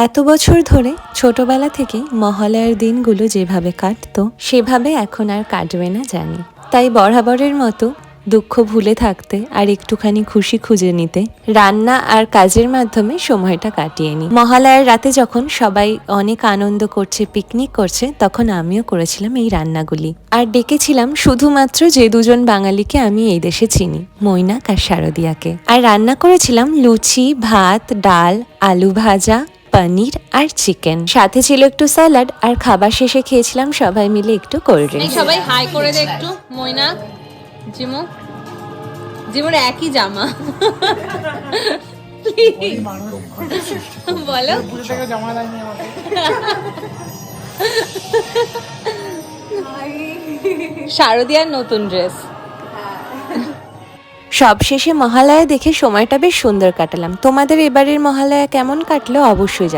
এত বছর ধরে ছোটবেলা থেকে মহালয়ার দিনগুলো যেভাবে কাটতো সেভাবে এখন আর কাটবে না জানি। তাই বরাবরের মতো দুঃখ ভুলে থাকতে আর একটুখানি খুশি খুঁজে নিতে রান্না আর কাজের মাধ্যমে সময়টা কাটিয়ে নিই। মহালয়ার রাতে যখন সবাই অনেক আনন্দ করছে, পিকনিক করছে, তখন আমিও করেছিলাম এই রান্নাগুলি আর ডেকেছিলাম শুধুমাত্র যে দুজন বাঙালিকে আমি এই দেশে চিনি, মৈনাক আর শারদিয়াকে। আর রান্না করেছিলাম লুচি, ভাত, ডাল, আলু ভাজা, পনির আর চিকেন, সাথে ছিল একটু স্যালাড, আর খাবার শেষে খেয়েছিলাম সবাই মিলে একটু কোল্ড ড্রিঙ্কস। সবাই হাই করে দে একটু। মৈনাক, জিমু, জিমুর একই জামা। বলো শারদিয়ার নতুন ড্রেস। সবশেষে মহালয়া দেখে সময়টা বেশ সুন্দর কাটালাম। তোমাদের এবারের মহালয়া কেমন কাটলো অবশ্যই জানাও।